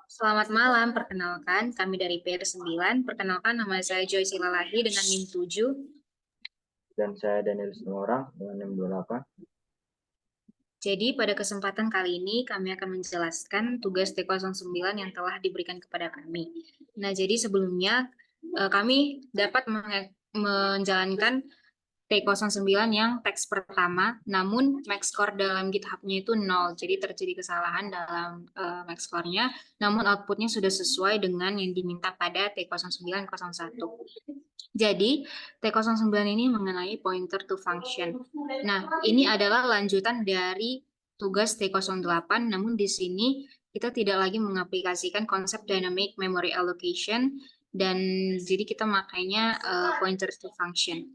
Selamat malam, perkenalkan kami dari PR9. Perkenalkan nama saya Joy Silalahi dengan NIM 7. Dan saya Daniel Sinomorang dengan NIM 28. Jadi pada kesempatan kali ini kami akan menjelaskan tugas T09 yang telah diberikan kepada kami. Nah, jadi sebelumnya kami dapat menjalankan T09 yang teks pertama, namun max score dalam GitHub-nya itu 0, jadi terjadi kesalahan dalam max score-nya, namun output-nya sudah sesuai dengan yang diminta pada T0901. Jadi, T09 ini mengenai pointer to function. Nah, ini adalah lanjutan dari tugas T08, namun di sini kita tidak lagi mengaplikasikan konsep dynamic memory allocation, dan jadi kita makainya pointer to function.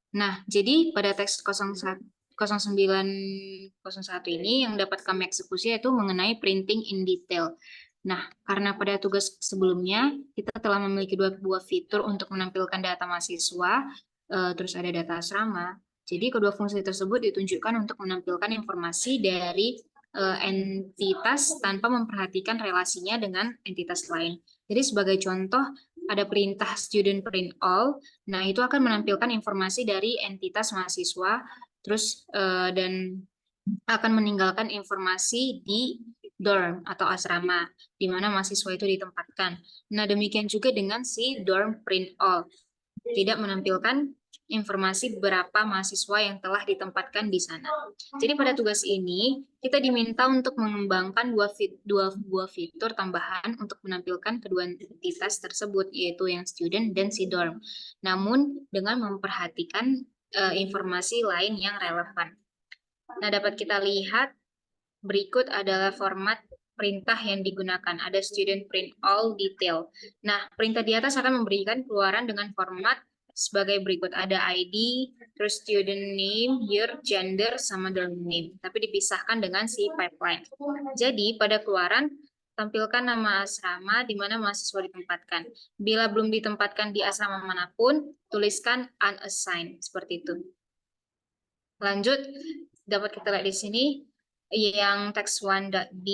Nah, jadi pada teks 0901 ini yang dapat kami eksekusi yaitu mengenai printing in detail. Nah, karena pada tugas sebelumnya kita telah memiliki dua buah fitur untuk menampilkan data mahasiswa, terus ada data asrama. Jadi kedua fungsi tersebut ditunjukkan untuk menampilkan informasi dari entitas tanpa memperhatikan relasinya dengan entitas lain. Jadi sebagai contoh, ada perintah student print all. Nah, itu akan menampilkan informasi dari entitas mahasiswa, terus dan akan meninggalkan informasi di dorm atau asrama, di mana mahasiswa itu ditempatkan. Nah, demikian juga dengan si dorm print all. Tidak menampilkan informasi berapa mahasiswa yang telah ditempatkan di sana. Jadi pada tugas ini, kita diminta untuk mengembangkan dua buah fitur tambahan untuk menampilkan kedua entitas tersebut, yaitu yang student dan si dorm. Namun, dengan memperhatikan informasi lain yang relevan. Nah, dapat kita lihat berikut adalah format perintah yang digunakan. Ada student print all detail. Nah, perintah di atas akan memberikan keluaran dengan format sebagai berikut. Ada ID, terus student name, year, gender, sama dorm name. Tapi dipisahkan dengan si pipeline. Jadi, pada keluaran, tampilkan nama asrama di mana mahasiswa ditempatkan. Bila belum ditempatkan di asrama manapun, tuliskan unassigned. Seperti itu. Lanjut, dapat kita lihat di sini, yang text 1.b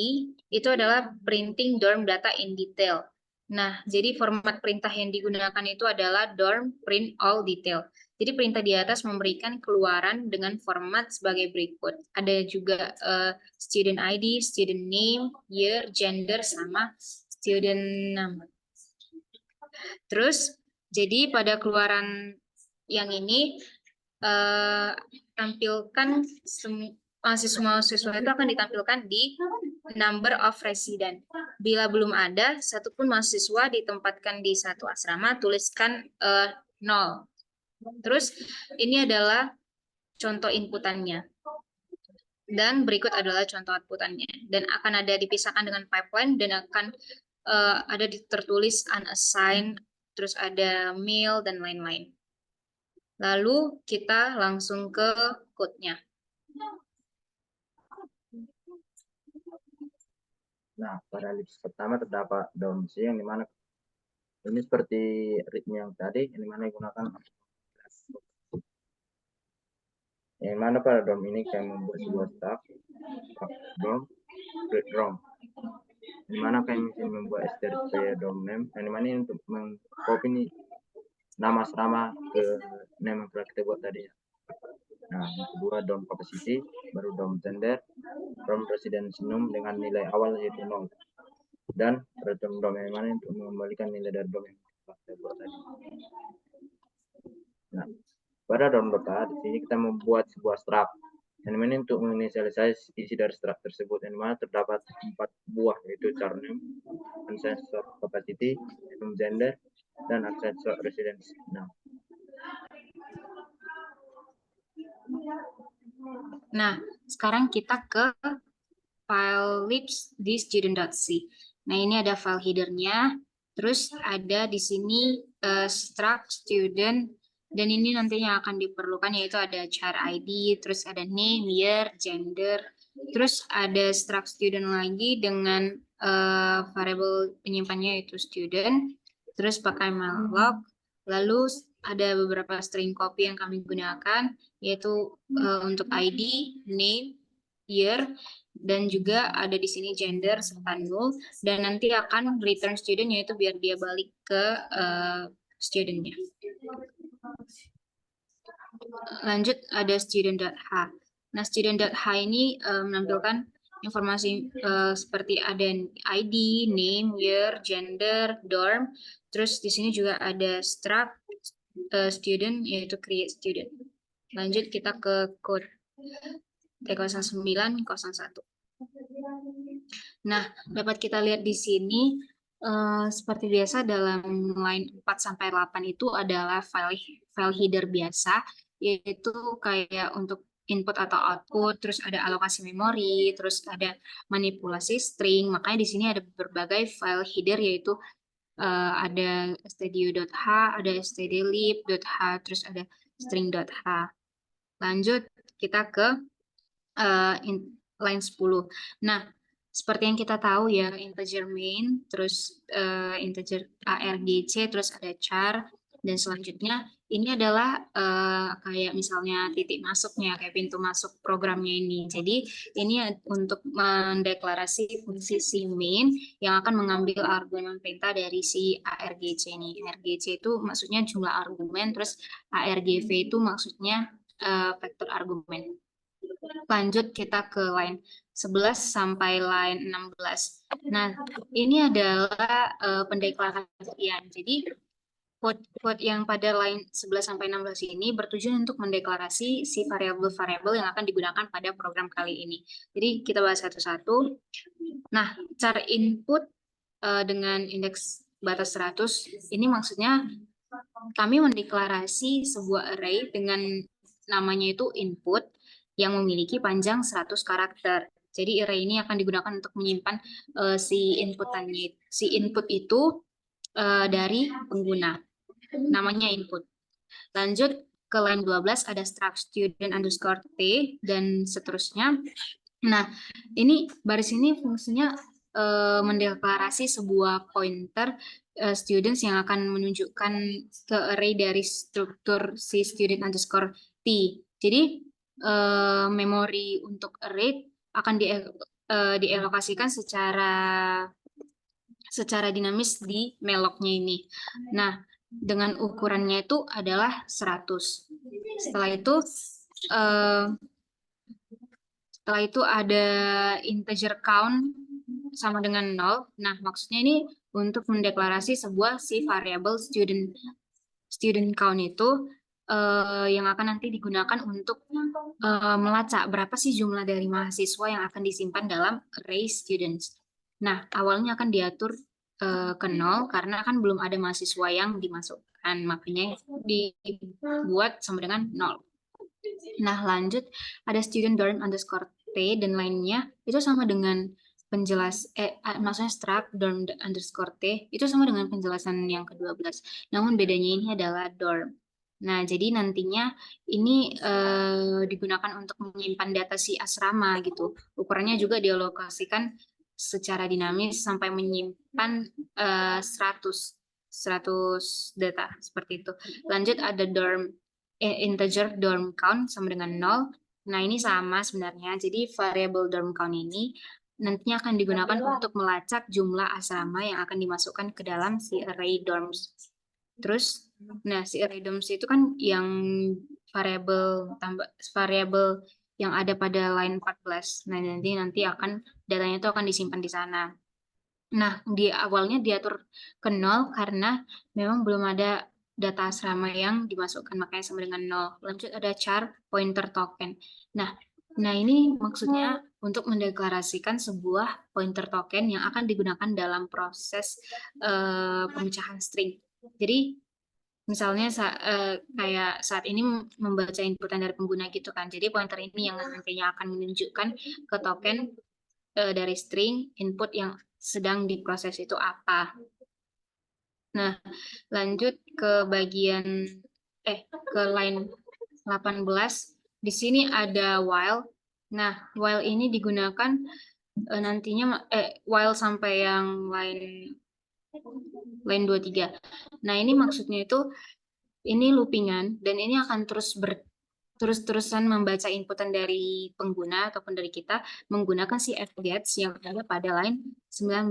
itu adalah printing dorm data in detail. Nah, jadi format perintah yang digunakan itu adalah dorm print all detail. Jadi perintah di atas memberikan keluaran dengan format sebagai berikut. Ada juga student ID, student name, year, gender, sama student number. Terus, jadi pada keluaran yang ini, tampilkan mahasiswa itu akan ditampilkan di number of resident. Bila belum ada satupun mahasiswa ditempatkan di satu asrama, tuliskan 0. Terus ini adalah contoh inputannya. Dan berikut adalah contoh outputannya. Dan akan ada dipisahkan dengan pipeline dan akan ada tertulis unassigned, terus ada mail, dan lain-lain. Lalu kita langsung ke code-nya. Nah, pada list pertama terdapat DOM C yang dimana ini seperti readme yang tadi, yang dimana digunakan yang mana pada DOM ini kami membuat sebuah tab DOM read ROM, yang mana kami membuat strp DOM name, yang dimana ini untuk mengcopy ini nama asrama ke name yang telah kita buat tadi. Nah, yang kedua DOM capacity, baru DOM gender, DOM residence num dengan nilai awal yaitu 0, dan return DOM yang mana untuk mengembalikan nilai dari DOM yang telah kita buat tadi. Nah, pada DOM data di sini kita membuat sebuah struct yang mana untuk menginisialisasi isi dari struct tersebut, yang mana terdapat 4 buah, yaitu char name, ancestor capacity, num gender, dan ancestor residence. Nah, sekarang kita ke file libs di student.c. Nah, ini ada file header-nya. Terus ada di sini struct student, dan ini nantinya akan diperlukan yaitu ada char ID, terus ada name, year, gender, terus ada struct student lagi dengan variable penyimpannya yaitu student, terus pakai malloc, lalu ada beberapa string copy yang kami gunakan yaitu untuk ID, name, year, dan juga ada di sini gender serta null, dan nanti akan return student, yaitu biar dia balik ke studentnya. Lanjut ada student.h. Nah, student.h ini menampilkan informasi seperti ada ID, name, year, gender, dorm. Terus di sini juga ada struct student, yaitu create student. Lanjut kita ke code T0901. Nah, dapat kita lihat di sini seperti biasa dalam line 4 sampai 8 itu adalah file header biasa, yaitu kayak untuk input atau output, terus ada alokasi memori, terus ada manipulasi string. Makanya di sini ada berbagai file header, yaitu ada stdio.h, ada stdlib.h, terus ada string.h. Lanjut kita ke line 10. Nah, seperti yang kita tahu ya, integer main, terus integer argc, terus ada char, dan selanjutnya ini adalah kayak misalnya titik masuknya, kayak pintu masuk programnya ini. Jadi ini untuk mendeklarasi fungsi si main yang akan mengambil argumen perintah dari si argc ini. Argc itu maksudnya jumlah argumen, terus argv itu maksudnya vektor argumen. Lanjut kita ke line 11 sampai line 16. Nah, ini adalah pendeklarasian. Jadi code yang pada line 11 sampai 16 ini bertujuan untuk mendeklarasi si variabel-variabel yang akan digunakan pada program kali ini. Jadi kita bahas satu-satu. Nah, cara input dengan indeks batas 100 ini maksudnya kami mendeklarasi sebuah array dengan namanya itu input yang memiliki panjang 100 karakter. Jadi array ini akan digunakan untuk menyimpan si inputannya. Si input itu dari pengguna. Namanya input. Lanjut ke line 12 ada struct student underscore t dan seterusnya. Nah, ini baris ini fungsinya mendeklarasi sebuah pointer students yang akan menunjukkan ke array dari struktur si student underscore t. Jadi memori untuk array akan dialokasikan secara dinamis di mellocnya ini. Nah, dengan ukurannya itu adalah 100. Setelah itu ada integer count sama dengan 0. Nah, maksudnya ini untuk mendeklarasi sebuah si variabel student count itu yang akan nanti digunakan untuk melacak berapa sih jumlah dari mahasiswa yang akan disimpan dalam array students. Nah, awalnya akan diatur ke 0 karena kan belum ada mahasiswa yang dimasukkan, makanya dibuat sama dengan 0. Nah, lanjut ada student dorm underscore t dan lainnya itu sama dengan maksudnya struct dorm underscore t itu sama dengan penjelasan yang ke-12. Namun bedanya ini adalah dorm. Nah, jadi nantinya ini digunakan untuk menyimpan data si asrama gitu. Ukurannya juga dialokasikan secara dinamis sampai menyimpan 100 data seperti itu. Lanjut ada integer dorm count sama dengan 0. Nah, ini sama sebenarnya. Jadi variabel dorm count ini nantinya akan digunakan untuk melacak jumlah asrama yang akan dimasukkan ke dalam si array dorms. Terus, nah si array dorms itu kan yang variabel yang ada pada line 14. Nah, nanti akan datanya itu akan disimpan di sana. Nah, di awalnya diatur ke 0 karena memang belum ada data asrama yang dimasukkan, makanya sama dengan 0. Lanjut ada char pointer token. Nah ini maksudnya untuk mendeklarasikan sebuah pointer token yang akan digunakan dalam proses pemecahan string. Jadi misalnya kayak saat ini membaca inputan dari pengguna gitu kan. Jadi pointer ini yang nantinya akan menunjukkan ke token dari string input yang sedang diproses itu apa. Nah, lanjut ke bagian ke line 18. Di sini ada while. Nah, while ini digunakan nantinya while sampai yang line 23. Nah, ini maksudnya itu ini loopingan dan ini akan terus terus-terusan membaca inputan dari pengguna ataupun dari kita menggunakan si fgets yang ada pada line 19.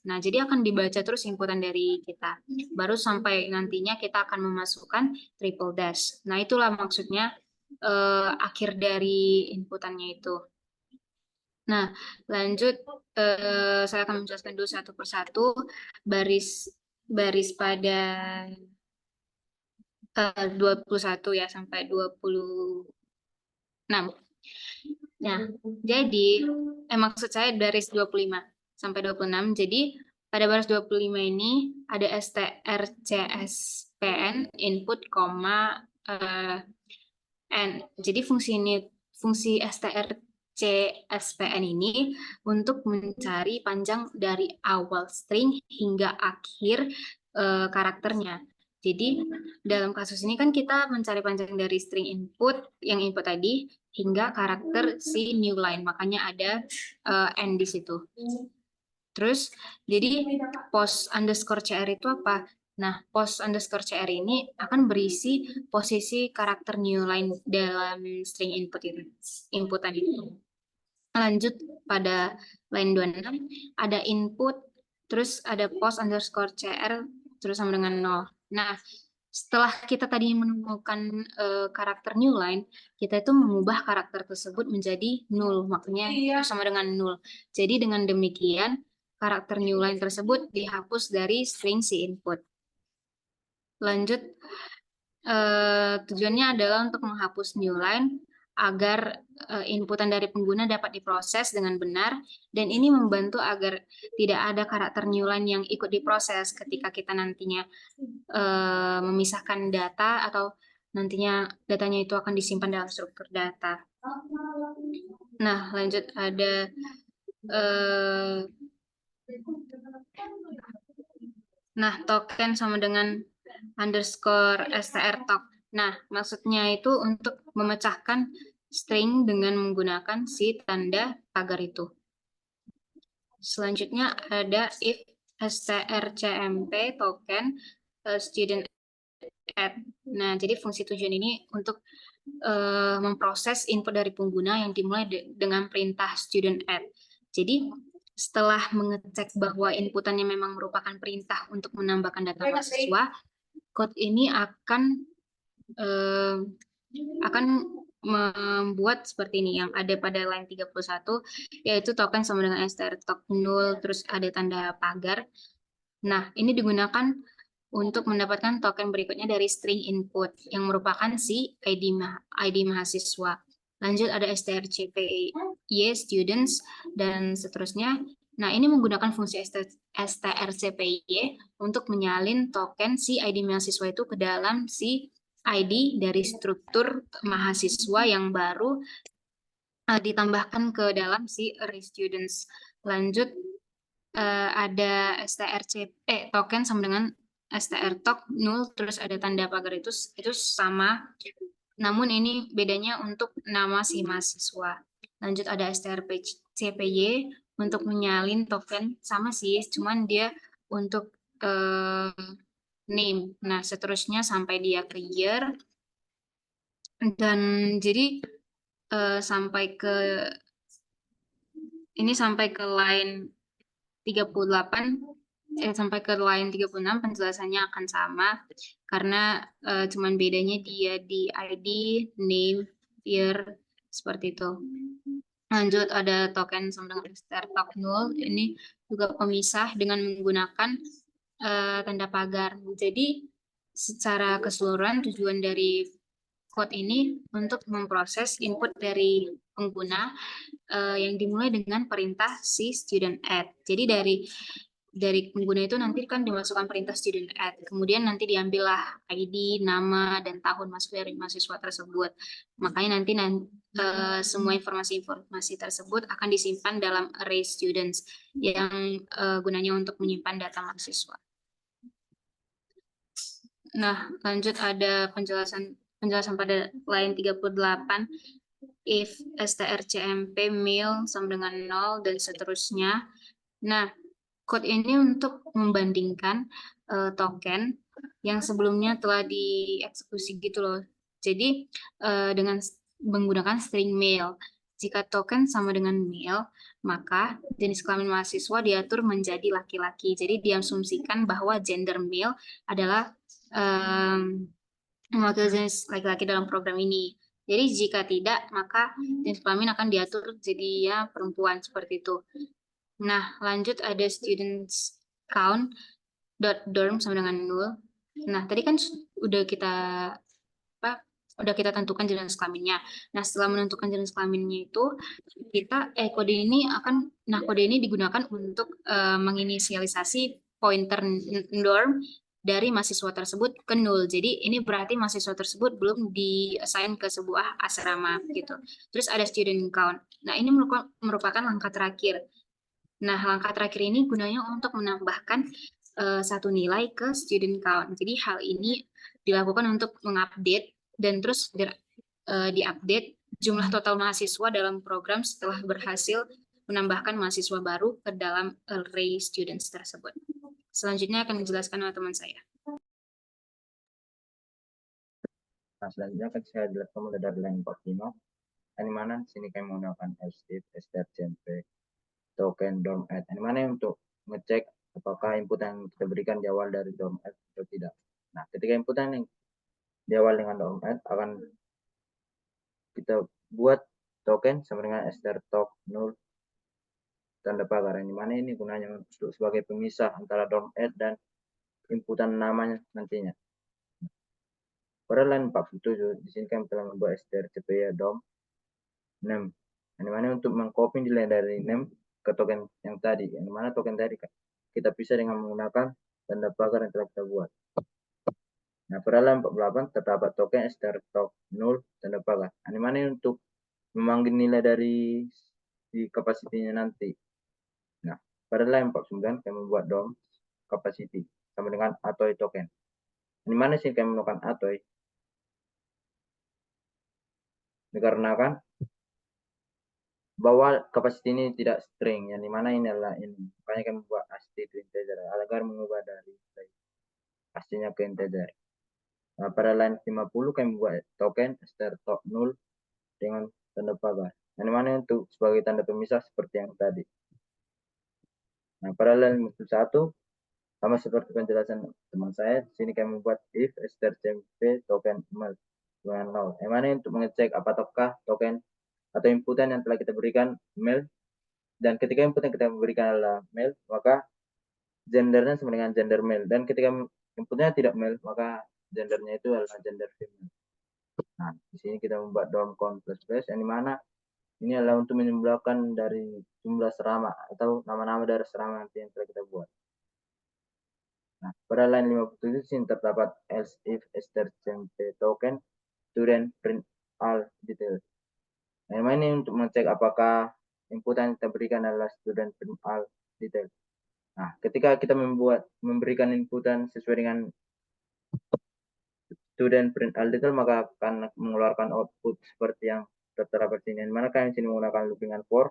Nah, jadi akan dibaca terus inputan dari kita. Baru sampai nantinya kita akan memasukkan triple dash. Nah, itulah maksudnya akhir dari inputannya itu. Nah, lanjut saya akan menjelaskan dulu satu persatu baris pada 21 ya sampai 26. Nah, jadi maksud saya baris 25 sampai 26. Jadi pada baris 25 ini ada strcspn input, n. Jadi fungsi strcspn ini untuk mencari panjang dari awal string hingga akhir karakternya. Jadi dalam kasus ini kan kita mencari panjang dari string input yang input tadi hingga karakter si new line, makanya ada n di situ. Terus jadi post underscore cr itu apa? Nah, post underscore cr ini akan berisi posisi karakter new line dalam string input itu, inputan itu. Lanjut pada line 26 ada input, terus ada post underscore cr terus sama dengan 0. Nah, setelah kita tadi menemukan karakter new line, kita itu mengubah karakter tersebut menjadi null, makanya itu sama dengan null. Jadi dengan demikian karakter new line tersebut dihapus dari string si input. Lanjut, tujuannya adalah untuk menghapus new line agar inputan dari pengguna dapat diproses dengan benar, dan ini membantu agar tidak ada karakter new line yang ikut diproses ketika kita nantinya memisahkan data atau nantinya datanya itu akan disimpan dalam struktur data. Nah, lanjut ada token sama dengan underscore strtok. Nah, maksudnya itu untuk memecahkan string dengan menggunakan si tanda pagar itu. Selanjutnya ada if strcmp token student add. Nah, jadi fungsi tujuan ini untuk memproses input dari pengguna yang dimulai dengan perintah student add. Jadi setelah mengecek bahwa inputannya memang merupakan perintah untuk menambahkan data mahasiswa, code ini akan membuat seperti ini yang ada pada line 31, yaitu token sama dengan strtok null, terus ada tanda pagar. Nah, ini digunakan untuk mendapatkan token berikutnya dari string input yang merupakan si ID mahasiswa. Lanjut ada strcpy students dan seterusnya. Nah, ini menggunakan fungsi strcpy untuk menyalin token si ID mahasiswa itu ke dalam si ID dari struktur mahasiswa yang baru ditambahkan ke dalam si array students. Lanjut ada token sama dengan strtok null, terus ada tanda pagar itu sama, namun ini bedanya untuk nama si mahasiswa. Lanjut ada strcpy untuk menyalin token sama sih, cuman dia untuk name. Nah, seterusnya sampai dia ke year, dan jadi sampai ke line 38 sampai ke line 36 penjelasannya akan sama karena cuman bedanya dia di ID, name, year seperti itu. Lanjut ada token sama dengan strtok null, ini juga pemisah dengan menggunakan tanda pagar. Jadi secara keseluruhan tujuan dari code ini untuk memproses input dari pengguna yang dimulai dengan perintah si student add. Jadi dari pengguna itu nanti kan dimasukkan perintah student add, kemudian nanti diambillah ID, nama, dan tahun masuk dari mahasiswa tersebut. Makanya nanti semua informasi tersebut akan disimpan dalam array students yang gunanya untuk menyimpan data mahasiswa. Nah, lanjut ada penjelasan pada line 38, if strcmp mil sama dengan 0 dan seterusnya. Nah, code ini untuk membandingkan token yang sebelumnya telah dieksekusi gitu loh. Jadi dengan menggunakan string male. Jika token sama dengan male, maka jenis kelamin mahasiswa diatur menjadi laki-laki. Jadi diasumsikan bahwa gender male adalah mewakili jenis laki-laki dalam program ini. Jadi jika tidak, maka jenis kelamin akan diatur jadi ya perempuan seperti itu. Nah, lanjut ada students count dorm sama dengan nul. Nah, tadi kan udah kita tentukan jenis kelaminnya. Nah, setelah menentukan jenis kelaminnya itu, kode ini digunakan untuk menginisialisasi pointer norm dari mahasiswa tersebut ke nul. Jadi ini berarti mahasiswa tersebut belum di-assign ke sebuah asrama gitu. Terus ada student count. Nah, ini merupakan langkah terakhir. Nah, langkah terakhir ini gunanya untuk menambahkan satu nilai ke student count. Jadi hal ini dilakukan untuk mengupdate dan terus diupdate jumlah total mahasiswa dalam program setelah berhasil menambahkan mahasiswa baru ke dalam array students tersebut. Selanjutnya akan dijelaskan oleh teman saya. Nah, selanjutnya akan saya jelaskan mulai dari line 45. Ini mana sini kami menggunakan if, str, token, dorm add. Ini mana untuk ngecek apakah input yang kita berikan di awal dari dorm add atau tidak. Nah, ketika input yang di awal dengan dorm add akan kita buat token sama dengan str tok null tanda pagar. Ini mana ini gunanya untuk sebagai pemisah antara dorm add dan inputan namanya nantinya. Pada line 47 di sini kami telah membuat strcpy dom name. Ini mana untuk mengcopy nilai dari name ke token yang tadi. Yang mana token tadi kita bisa dengan menggunakan tanda pagar yang telah kita buat. Nah, pada line 48 terdapat token str tok null tanda pagar. Ini mana untuk memanggil nilai dari di kapasitinya nanti. Nah, pada line 49 kami membuat dom capacity sama dengan atoy token. Ini mana sih kami menggunakan atoy? Dikarenakan bahwa kapasitas ini tidak string, yang dimana ini adalah ini. Makanya kami membuat asti itu integer agar mengubah dari pastinya ke integer. Nah, pada line 50 kami buat token str tok null dengan tanda pagar. Yang dimana untuk sebagai tanda pemisah seperti yang tadi. Nah, pada line 51 sama seperti penjelasan teman saya, di sini kami membuat if strcmp token mel dengan 0. Yang mana untuk mengecek apakah token atau inputan yang telah kita berikan male, dan ketika input yang kita berikan adalah male, maka gendernya sama dengan gender male, dan ketika inputnya tidak male, maka gendernya itu adalah gender female. Nah, di sini kita membuat dorm count plus plus, yang dimana ini adalah untuk menjumlahkan dari jumlah serama atau nama-nama dari serama nanti yang telah kita buat. Nah, pada line 57 sini terdapat else if strcmp token student print all detail. Nah, ini untuk mengecek apakah input yang kita berikan adalah student print all detail. Nah, ketika kita memberikan inputan sesuai dengan student print all detail, maka akan mengeluarkan output seperti yang tertera di sini. Mana kalian sini menggunakan loopingan for,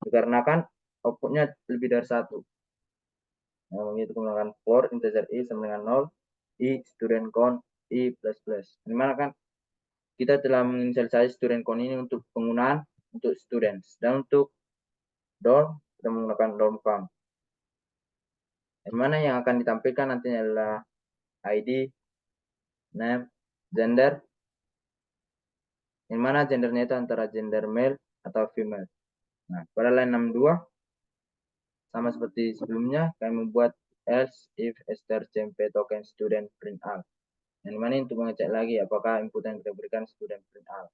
dikarenakan outputnya lebih dari satu. Nah, begitu menggunakan for integer i sama dengan 0, i student count i plus plus. Dimana kan kita telah menginisialisasi student count ini untuk penggunaan untuk students, dan untuk dorm kita menggunakan dorm count. Yang mana yang akan ditampilkan nantinya adalah ID, name, gender, yang mana gendernya itu antara gender male atau female. Nah, pada line 62 sama seperti sebelumnya kami membuat else if strcmp token student print all. Yang mana untuk mengecek lagi apakah input yang kita berikan student print all.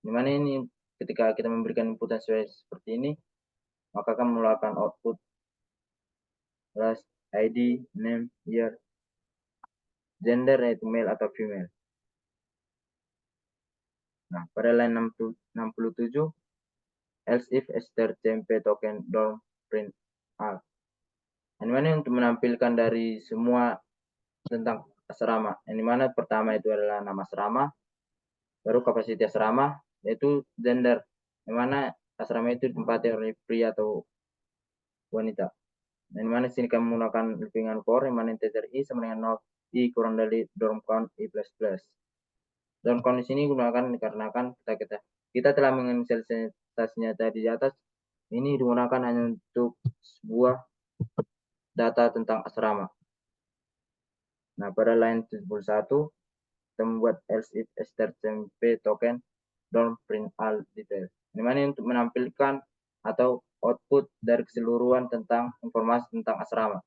Yang mana ini ketika kita memberikan input sesuai seperti ini, maka akan mengeluarkan output plus ID, name, year, gender yaitu male atau female. Nah, pada line 67 else if strcmp token dorm print all. Yang mana untuk menampilkan dari semua tentang asrama. Yang mana pertama itu adalah nama asrama, baru kapasitas asrama, yaitu gender. Yang mana asrama itu ditempati oleh pria atau wanita. Yang mana sini kami menggunakan loopingan for, yang mana integer i sama dengan 0, i kurang dari dorm count i plus plus. dalam kondisi ini gunakan dikarenakan kita telah menginisialisasinya tadi di atas. Ini digunakan hanya untuk sebuah data tentang asrama. Nah, pada line 71 kita membuat else if strcmp token don't print all detail. Ini mana untuk menampilkan atau output dari keseluruhan tentang informasi tentang asrama.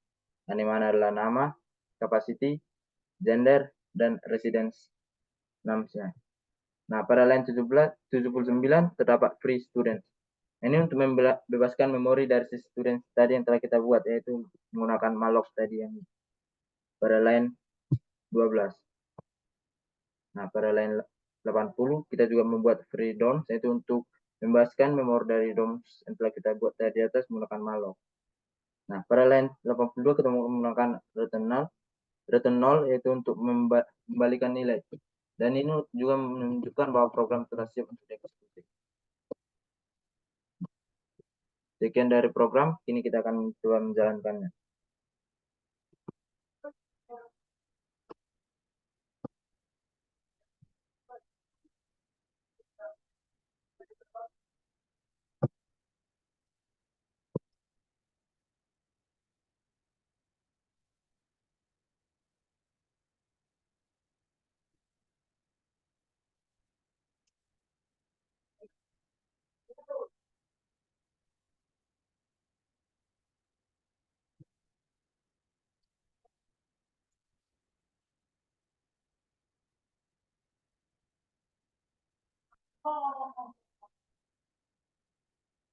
Ini mana adalah nama, capacity, gender, dan residence namanya. Nah, pada line 79 terdapat free student. Ini untuk membebaskan memori dari si student tadi yang telah kita buat, yaitu menggunakan malloc tadi yang pada line 12. Nah, pada line 80 kita juga membuat free DOMS, yaitu untuk membebaskan memori dari DOMS yang telah kita buat tadi di atas menggunakan malloc. Nah, pada line 82 kita menggunakan return null, yaitu untuk membalikan nilai. Dan ini juga menunjukkan bahwa program telah siap untuk dieksekusi. Sekian dari program, kini kita akan coba menjalankannya.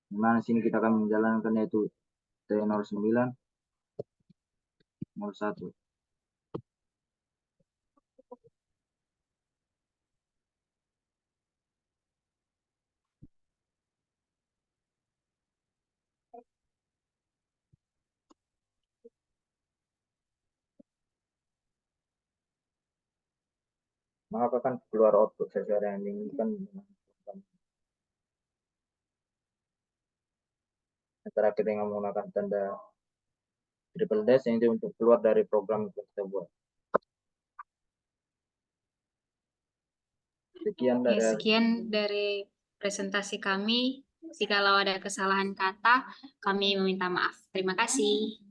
Di mana sini kita akan menjalankan yaitu T09 01. Maka akan keluar output sesuai yang diinginkan. Terakhir dengan menggunakan tanda triple dash yang itu untuk keluar dari program yang kita buat. Sekian dari presentasi kami. Jikalau ada kesalahan kata, kami meminta maaf. Terima kasih.